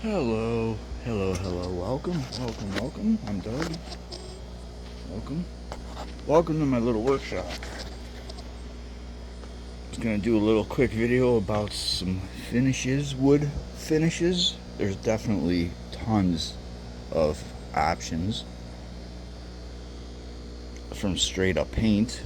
Hello, hello. Welcome. I'm Doug. Welcome. Welcome to my little workshop. Just gonna do a little quick video about some finishes, wood finishes. There's definitely tons of options from straight up paint.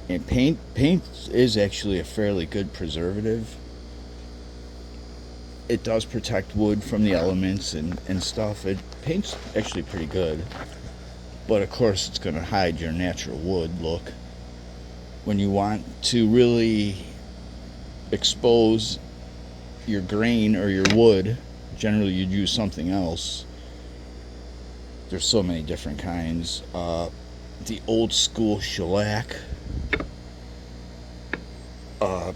And paint is actually a fairly good preservative. It does protect wood from the elements and stuff. Paint's actually pretty good. But of course, it's going to hide your natural wood look. When you want to really expose your grain or your wood, generally you'd use something else. There's so many different kinds. The old school shellac, uh,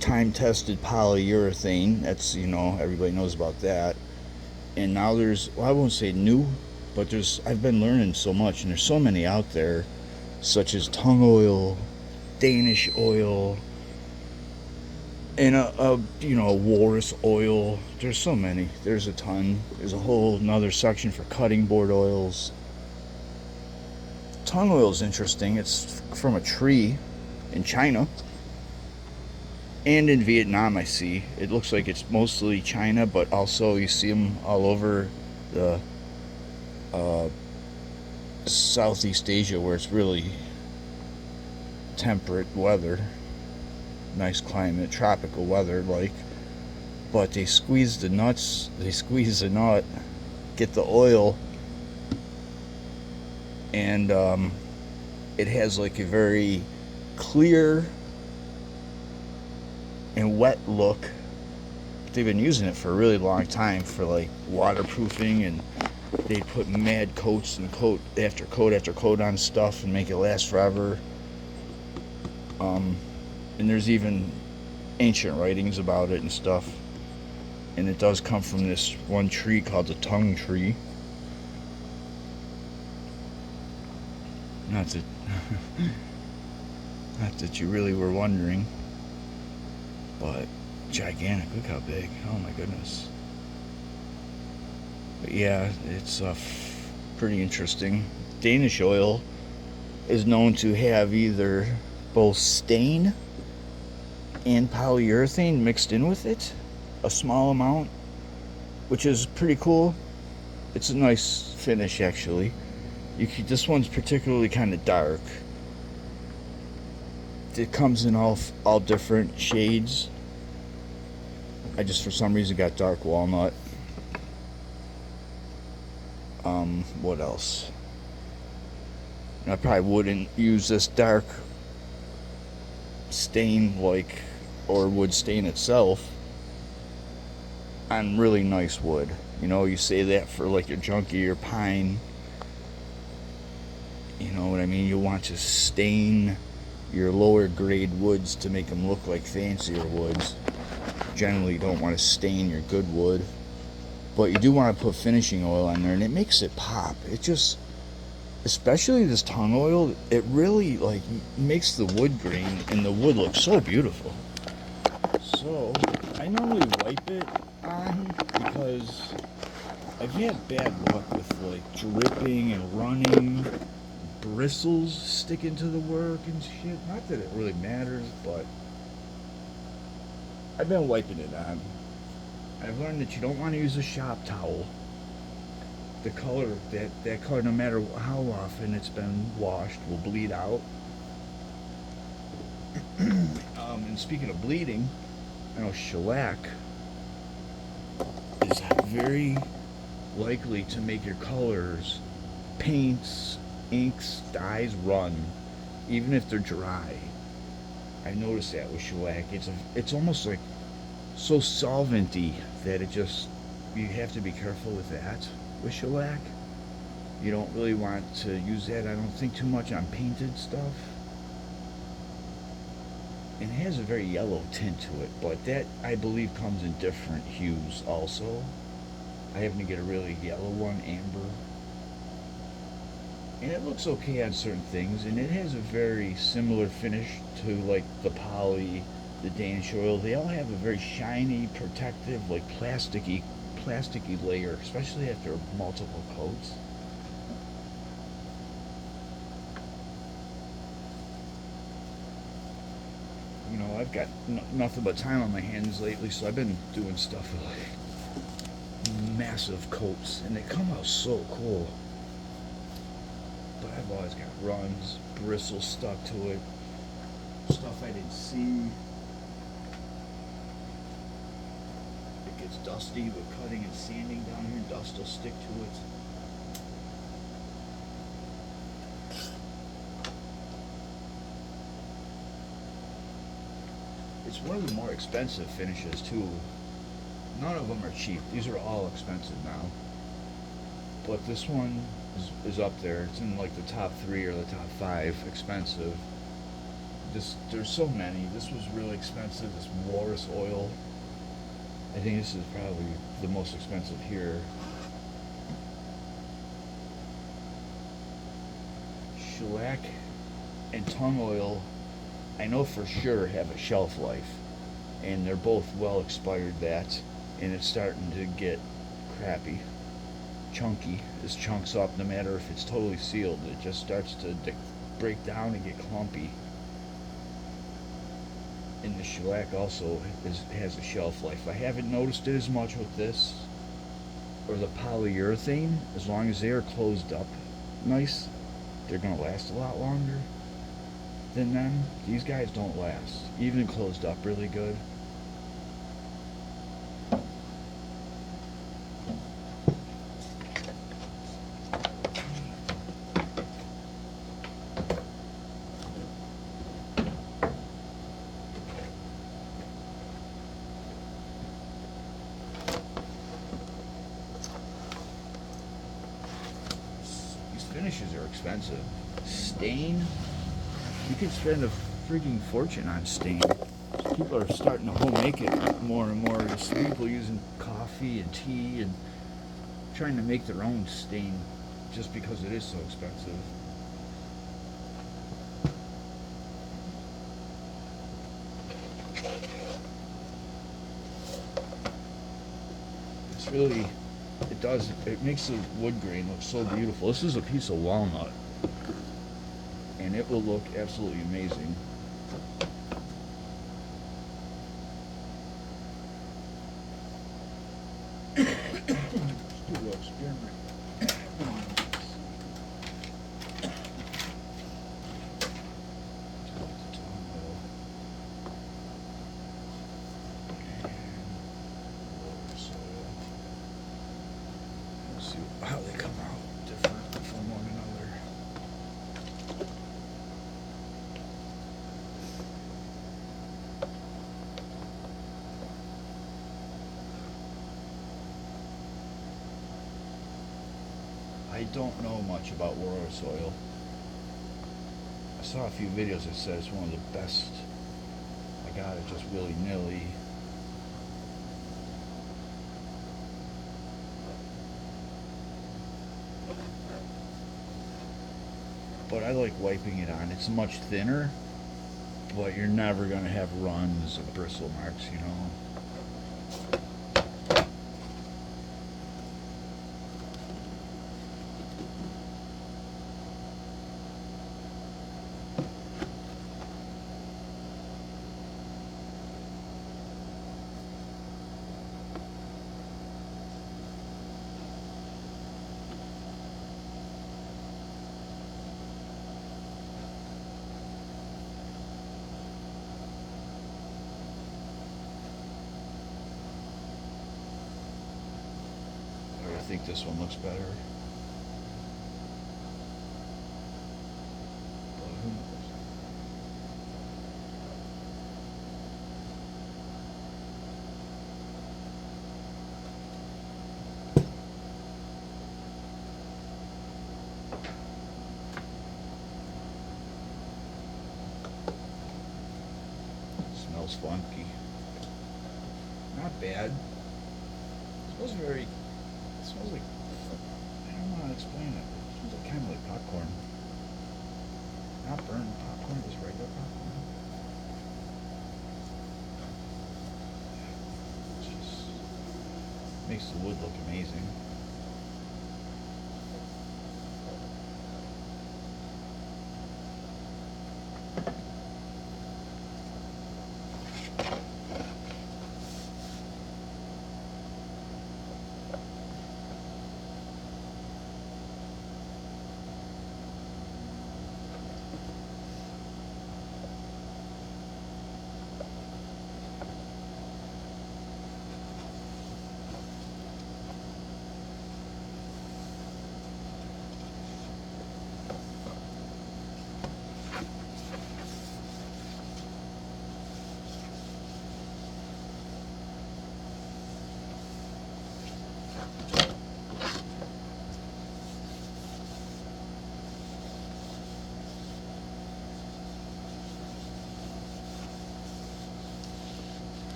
time tested polyurethane. That's, everybody knows about that. And now I won't say new, but I've been learning so much, and there's so many out there, such as tung oil, Danish oil, and walrus oil. There's so many. There's a ton. There's a whole another section for cutting board oils. Tung oil is interesting. It's from a tree in China and in Vietnam. I see. It looks like it's mostly China, but also you see them all over the Southeast Asia, where it's really temperate weather, nice climate, tropical weather, but they squeeze the nut, get the oil, and it has like a very clear and wet look. They've been using it for a really long time for like waterproofing, and they put mad coats and coat after coat on stuff and make it last forever. And there's even ancient writings about it and stuff. And it does come from this one tree called the tung tree. Not that, not that you really were wondering, but gigantic. Look how big. Oh my goodness. But yeah, it's pretty interesting. Danish oil is known to have either both stain and polyurethane mixed in with it, a small amount, which is pretty cool. It's a nice finish, actually. This one's particularly kind of dark. It comes in all different shades. I just for some reason got dark walnut. What else? I probably wouldn't use this dark stain or wood stain itself on really nice wood. You say that for like your junkie or pine. You know what I mean? You want to stain your lower grade woods to make them look like fancier woods. Generally, you don't want to stain your good wood, but you do want to put finishing oil on there, and it makes it pop. It just, especially this tung oil, it really makes the wood grain and the wood look so beautiful. So I normally wipe it on because I've had bad luck with dripping and running, bristles sticking to the work and shit. Not that it really matters, but I've been wiping it on. I've learned that you don't want to use a shop towel. The color, that color, no matter how often it's been washed, will bleed out. And speaking of bleeding, I know shellac is very likely to make your colors, paints, inks, dyes run, even if they're dry. I noticed that with shellac. It's almost like so solventy that you have to be careful with that with shellac. You don't really want to use that, I don't think, too much on painted stuff. And it has a very yellow tint to it, but that, I believe, comes in different hues also. I happen to get a really yellow one, amber. And it looks okay on certain things, and it has a very similar finish to like the poly the Danish oil, they all have a very shiny, protective, like plasticky layer, especially after multiple coats. You know, I've got nothing but time on my hands lately, so I've been doing stuff with like massive coats, and they come out so cool. But I've always got runs, bristles stuck to it, stuff I didn't see. It gets dusty with cutting and sanding down here, dust will stick to it. It's one of the more expensive finishes too. None of them are cheap. These are all expensive now. But this one is up there. It's in like the top 3 or the top 5 expensive. There's so many. This was really expensive. This Walrus oil. I think this is probably the most expensive here. Shellac and tung oil, I know for sure have a shelf life, and they're both well expired that, and it's starting to get crappy, chunky. This chunks up no matter if it's totally sealed. It just starts to break down and get clumpy. And the shellac also has a shelf life. I haven't noticed it as much with this or the polyurethane. As long as they are closed up nice, they're going to last a lot longer than them. These guys don't last, even closed up really good. Finishes are expensive. Stain, you can spend a freaking fortune on stain. People are starting to home make it more and more. There's people using coffee and tea and trying to make their own stain just because it is so expensive. It's really, it makes the wood grain look so beautiful. This is a piece of walnut, and it will look absolutely amazing. Let's do a little experiment. How they come out different from one another. I don't know much about Walrus oil. I saw a few videos that said it's one of the best. I got it just willy-nilly. But I like wiping it on. It's much thinner, but you're never going to have runs or bristle marks, you know. I think this one looks better. But who knows? Smells funky. Not bad. Smells very. It smells like, I don't know how to explain it. It smells like, kind of like popcorn. Not burned popcorn, just regular popcorn. Makes the wood look amazing.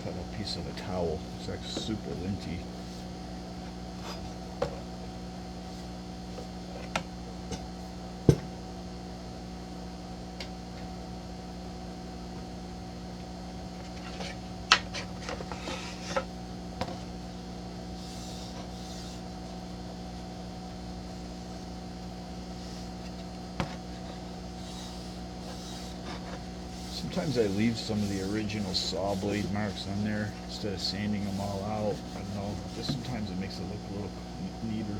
Cut a piece of a towel. It's like super linty. Sometimes I leave some of the original saw blade marks on there instead of sanding them all out. I don't know, just sometimes it makes it look a little neater.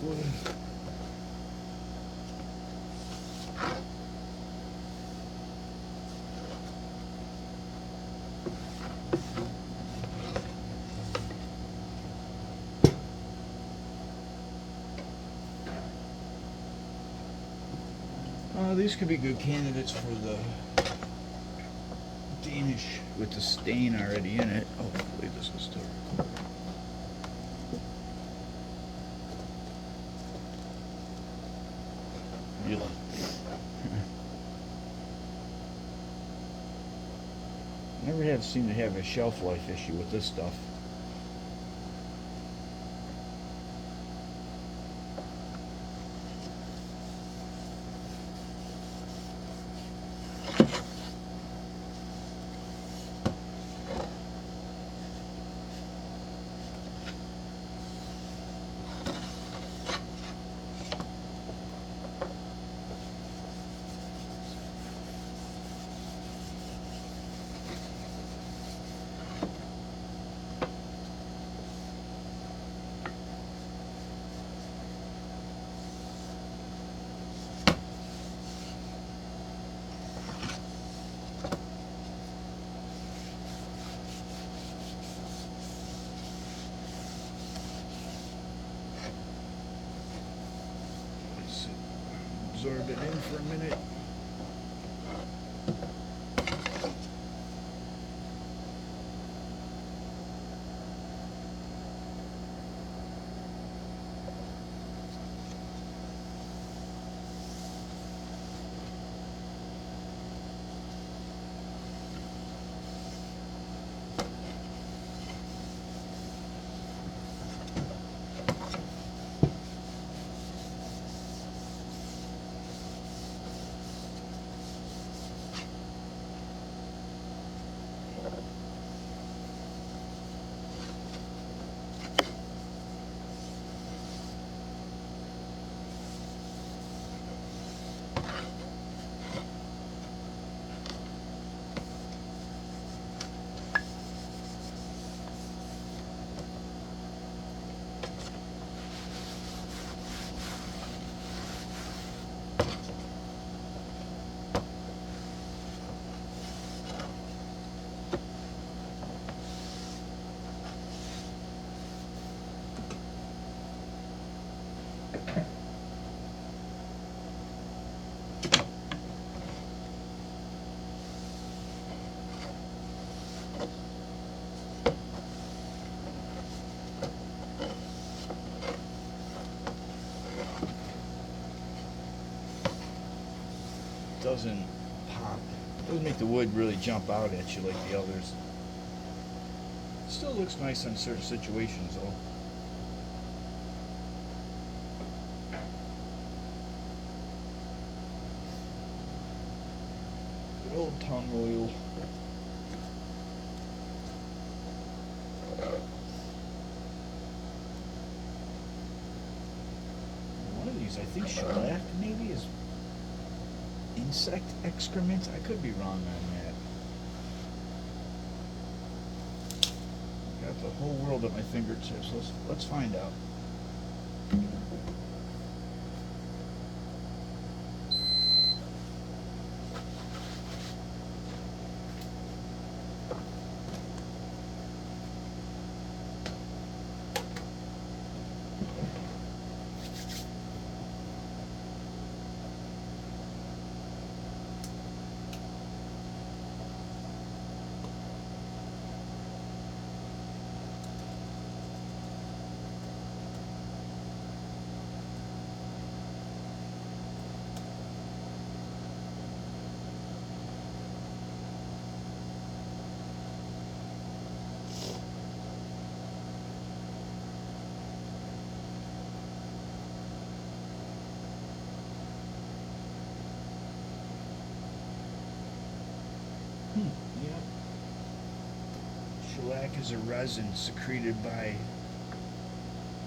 Wood. These could be good candidates for the Danish with the stain already in it. Hopefully this will still record. Never have seemed to have a shelf life issue with this stuff. Absorb it in for a minute. doesn't pop. It doesn't make the wood really jump out at you like the others. Still looks nice in certain situations though. Good old tongue oil. One of these, I think shellac maybe, is insect excrement. I could be wrong on that. Got the whole world at my fingertips. Let's find out. Yep. Shellac is a resin secreted by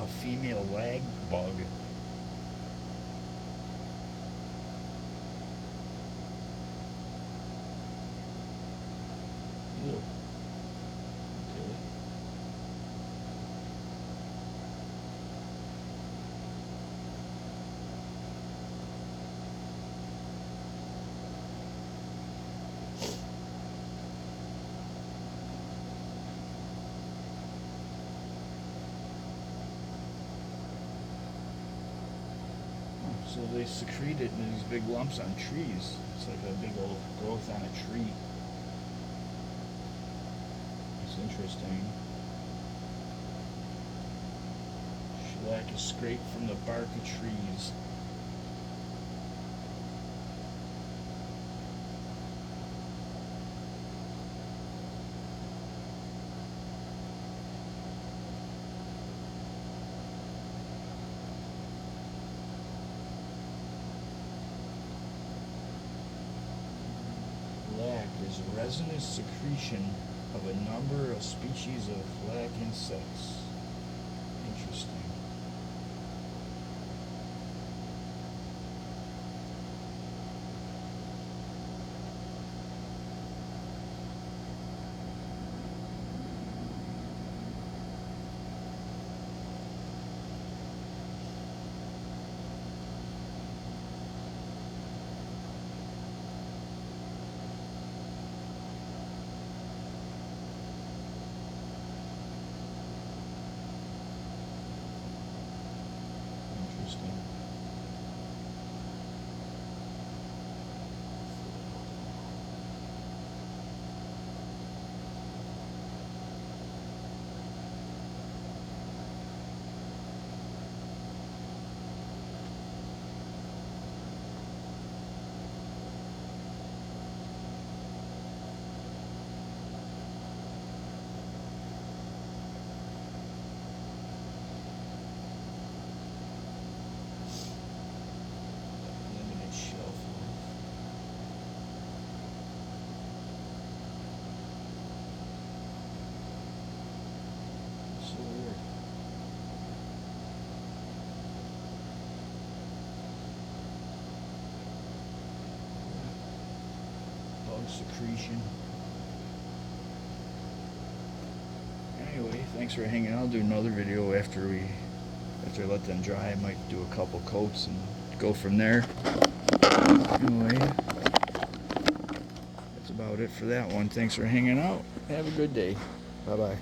a female lag bug. Ew. Okay. So they secrete it in these big lumps on trees. It's like a big old growth on a tree. It's interesting. Shellac is scraped from the bark of trees. Lac is resinous secretion of a number of species of lac insects. Interesting. Limited shelf life. So weird. Bug secretion. Anyway, thanks for hanging out. I'll do another video after I let them dry. I might do a couple coats and go from there. Anyway, that's about it for that one. Thanks for hanging out. Have a good day. Bye-bye.